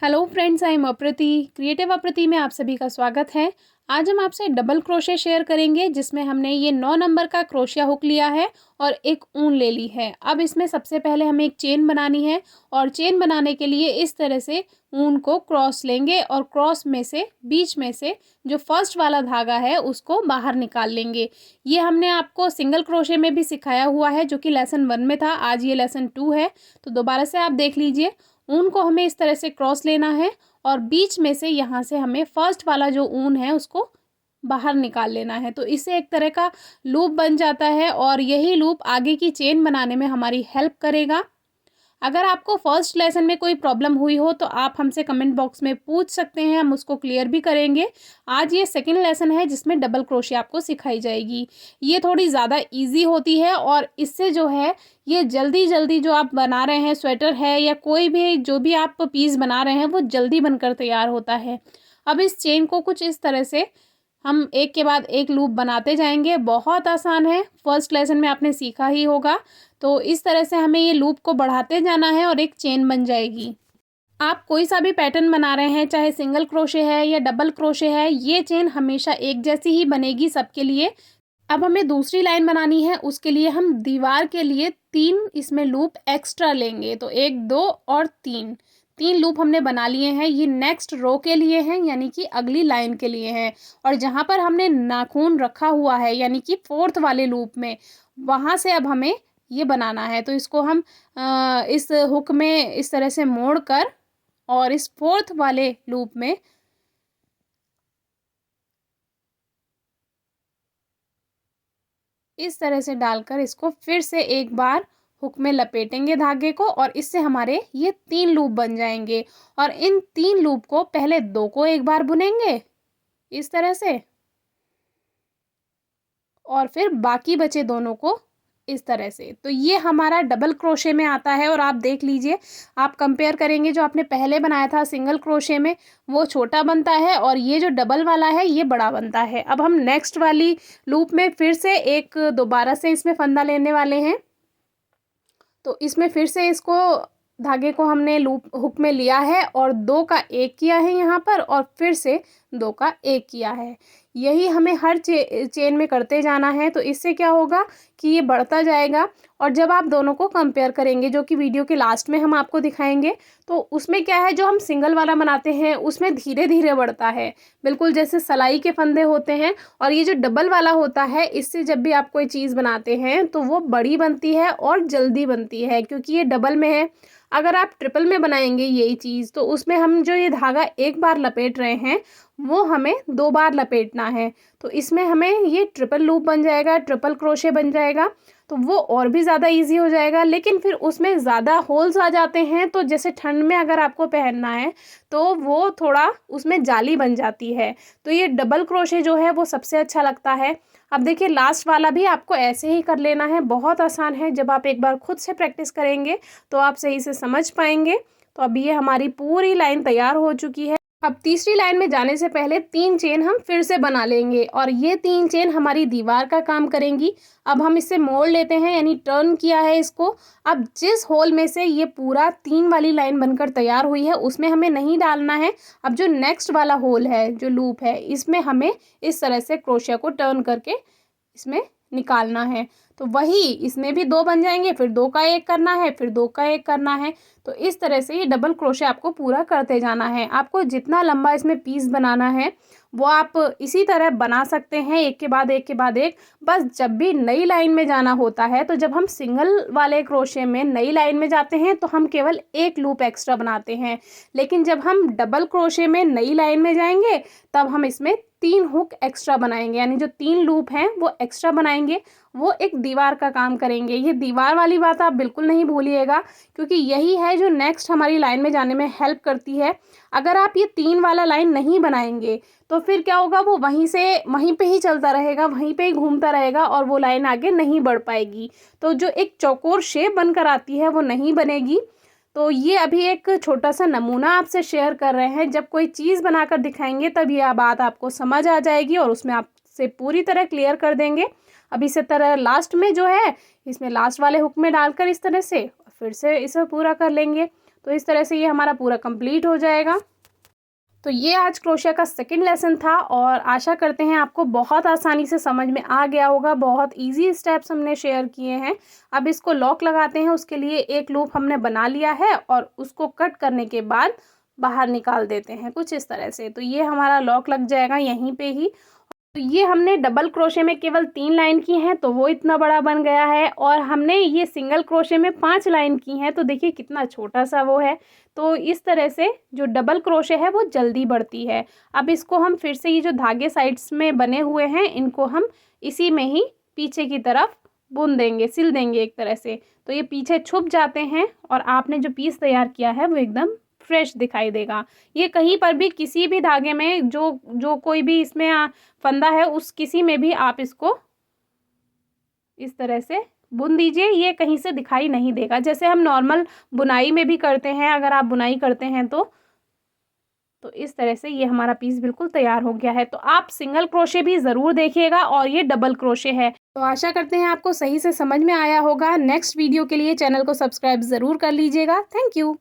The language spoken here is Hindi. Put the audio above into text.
Hello friends, I am Aprati. Creative Aprati में आप सभी का स्वागत है। आज हम आपसे डबल क्रोशे शेयर करेंगे जिसमें हमने ये 9 नंबर का क्रोशिया हुक लिया है और एक ऊन ले ली है। अब इसमें सबसे पहले हमें एक चेन बनानी है और चेन बनाने के लिए इस तरह से ऊन को क्रॉस लेंगे और क्रॉस में से बीच में से जो फर्स्ट वाला धागा है उसको बाहर निकाल लेंगे। ये हमने आपको सिंगल क्रोशे में भी सिखाया हुआ है जो कि लेसन 1 में था। आज ये लेसन 2 है, तो दोबारा से आप देख लीजिए। ऊन को हमें इस तरह से क्रॉस लेना है और बीच में से यहाँ से हमें फर्स्ट वाला जो ऊन है उसको बाहर निकाल लेना है। तो इससे एक तरह का लूप बन जाता है और यही लूप आगे की चेन बनाने में हमारी हेल्प करेगा। अगर आपको फर्स्ट लेसन में कोई प्रॉब्लम हुई हो तो आप हमसे कमेंट बॉक्स में पूछ सकते हैं, हम उसको क्लियर भी करेंगे। आज ये सेकंड लेसन है जिसमें डबल क्रोशे आपको सिखाई जाएगी। ये थोड़ी ज़्यादा इजी होती है और इससे जो है ये जल्दी जल्दी जो आप बना रहे हैं, स्वेटर है या कोई भी जो भी आप पीस बना रहे हैं, वो जल्दी बनकर तैयार होता है। अब इस चेन को कुछ इस तरह से हम एक के बाद एक लूप बनाते जाएंगे। बहुत आसान है, फर्स्ट लेसन में आपने सीखा ही होगा। तो इस तरह से हमें ये लूप को बढ़ाते जाना है और एक चेन बन जाएगी। आप कोई सा भी पैटर्न बना रहे हैं, चाहे सिंगल क्रोशे है या डबल क्रोशे है, ये चेन हमेशा एक जैसी ही बनेगी सबके लिए। अब हमें दूसरी लाइन बनानी है, उसके लिए हम दीवार के लिए 3 इसमें लूप एक्स्ट्रा लेंगे। तो 1, 2 और 3 लूप हमने बना लिए हैं। ये नेक्स्ट रो के लिए हैं, यानी कि अगली लाइन के लिए हैं। और जहाँ पर हमने नाखून रखा हुआ है यानी कि 4th वाले लूप में, वहाँ से अब हमें ये बनाना है। तो इसको हम इस हुक में इस तरह से मोड़ कर और इस 4th वाले लूप में इस तरह से डालकर इसको फिर से एक बार हुक में लपेटेंगे धागे को और इससे हमारे ये 3 लूप बन जाएंगे। और इन 3 लूप को पहले 2 को एक बार बुनेंगे इस तरह से और फिर बाकी बचे दोनों को इस तरह से। तो ये हमारा डबल क्रोशे में आता है। और आप देख लीजिए, आप कंपेयर करेंगे जो आपने पहले बनाया था सिंगल क्रोशे में, वो छोटा बनता है और ये जो डबल वाला है ये बड़ा बनता है। अब हम नेक्स्ट वाली लूप में फिर से एक दोबारा से इसमें फंदा लेने वाले हैं। तो इसमें फिर से इसको धागे को हमने लूप हुक में लिया है और 2 का 1 किया है यहाँ पर और फिर से 2 का 1 किया है। यही हमें हर चेन में करते जाना है। तो इससे क्या होगा कि ये बढ़ता जाएगा। और जब आप दोनों को कंपेयर करेंगे, जो कि वीडियो के लास्ट में हम आपको दिखाएंगे, तो उसमें क्या है, जो हम सिंगल वाला बनाते हैं उसमें धीरे धीरे बढ़ता है, बिल्कुल जैसे सलाई के फंदे होते हैं। और ये जो डबल वाला होता है, इससे जब भी आप कोई चीज़ बनाते हैं तो वो बड़ी बनती है और जल्दी बनती है, क्योंकि ये डबल में है। अगर आप ट्रिपल में बनाएंगे यही चीज़, तो उसमें हम जो ये धागा एक बार लपेट रहे हैं वो हमें 2 बार लपेटना है। तो इसमें हमें ये ट्रिपल लूप बन जाएगा, ट्रिपल क्रोशे बन जाएगा। तो वो और भी ज़्यादा इजी हो जाएगा। लेकिन फिर उसमें ज़्यादा होल्स आ जाते हैं, तो जैसे ठंड में अगर आपको पहनना है तो वो थोड़ा उसमें जाली बन जाती है। तो ये डबल क्रोशे जो है वो सबसे अच्छा लगता है। अब देखिए, लास्ट वाला भी आपको ऐसे ही कर लेना है, बहुत आसान है। जब आप एक बार खुद से प्रैक्टिस करेंगे तो आप सही से समझ पाएंगे। तो अब ये हमारी पूरी लाइन तैयार हो चुकी है। अब तीसरी लाइन में जाने से पहले 3 चेन हम फिर से बना लेंगे और ये 3 चेन हमारी दीवार का काम करेंगी। अब हम इसे मोड़ लेते हैं, यानी टर्न किया है इसको। अब जिस होल में से ये पूरा 3 वाली लाइन बनकर तैयार हुई है उसमें हमें नहीं डालना है। अब जो नेक्स्ट वाला होल है, जो लूप है, इसमें हमें इस तरह से क्रोशिया को टर्न करके इसमें निकालना है। तो वही इसमें भी 2 बन जाएंगे, फिर 2 का 1 करना है, फिर 2 का 1 करना है। तो इस तरह से ये डबल क्रोशे आपको पूरा करते जाना है। आपको जितना लंबा इसमें पीस बनाना है वो आप इसी तरह बना सकते हैं, एक के बाद एक के बाद एक। बस जब भी नई लाइन में जाना होता है, तो जब हम सिंगल वाले क्रोशे में नई लाइन में जाते हैं तो हम केवल एक लूप एक्स्ट्रा बनाते हैं। लेकिन जब हम डबल क्रोशे में नई लाइन में जाएंगे तब हम इसमें 3 हुक एक्स्ट्रा बनाएंगे, यानी जो 3 लूप हैं वो एक्स्ट्रा बनाएंगे। वो एक दीवार का काम करेंगे। ये दीवार वाली बात आप बिल्कुल नहीं भूलिएगा, क्योंकि यही है जो नेक्स्ट हमारी लाइन में जाने में हेल्प करती है। अगर आप ये 3 वाला लाइन नहीं बनाएंगे तो फिर क्या होगा, वो वहीं पे ही चलता रहेगा, वहीं पे ही घूमता रहेगा और वो लाइन आगे नहीं बढ़ पाएगी। तो जो एक चौकोर शेप बनकर आती है वो नहीं बनेगी। तो ये अभी एक छोटा सा नमूना आपसे शेयर कर रहे हैं। जब कोई चीज़ बनाकर दिखाएंगे तब यह बात आपको समझ आ जाएगी और उसमें आपसे पूरी तरह क्लियर कर देंगे। अब इसी तरह लास्ट में जो है, इसमें लास्ट वाले हुक में डालकर इस तरह से फिर से इसे पूरा कर लेंगे। तो इस तरह से ये हमारा पूरा कंप्लीट हो जाएगा। तो ये आज क्रोशिया का सेकंड लेसन था और आशा करते हैं आपको बहुत आसानी से समझ में आ गया होगा। बहुत इजी स्टेप्स हमने शेयर किए हैं। अब इसको लॉक लगाते हैं। उसके लिए एक लूप हमने बना लिया है और उसको कट करने के बाद बाहर निकाल देते हैं कुछ इस तरह से। तो ये हमारा लॉक लग जाएगा यहीं पे ही। तो ये हमने डबल क्रोशे में केवल 3 लाइन की हैं तो वो इतना बड़ा बन गया है, और हमने ये सिंगल क्रोशे में 5 लाइन की हैं तो देखिए कितना छोटा सा वो है। तो इस तरह से जो डबल क्रोशे है वो जल्दी बढ़ती है। अब इसको हम फिर से ये जो धागे साइड्स में बने हुए हैं इनको हम इसी में ही पीछे की तरफ बुन देंगे, सिल देंगे एक तरह से। तो ये पीछे छुप जाते हैं और आपने जो पीस तैयार किया है वो एकदम फ्रेश दिखाई देगा। ये कहीं पर भी किसी भी धागे में जो कोई भी इसमें फंदा है उस किसी में भी आप इसको इस तरह से बुन दीजिए। ये कहीं से दिखाई नहीं देगा, जैसे हम नॉर्मल बुनाई में भी करते हैं। अगर आप बुनाई करते हैं तो इस तरह से ये हमारा पीस बिल्कुल तैयार हो गया है। तो आप सिंगल क्रोशे भी ज़रूर देखिएगा और ये डबल क्रोशे है। तो आशा करते हैं आपको सही से समझ में आया होगा। नेक्स्ट वीडियो के लिए चैनल को सब्सक्राइब ज़रूर कर लीजिएगा। Thank you.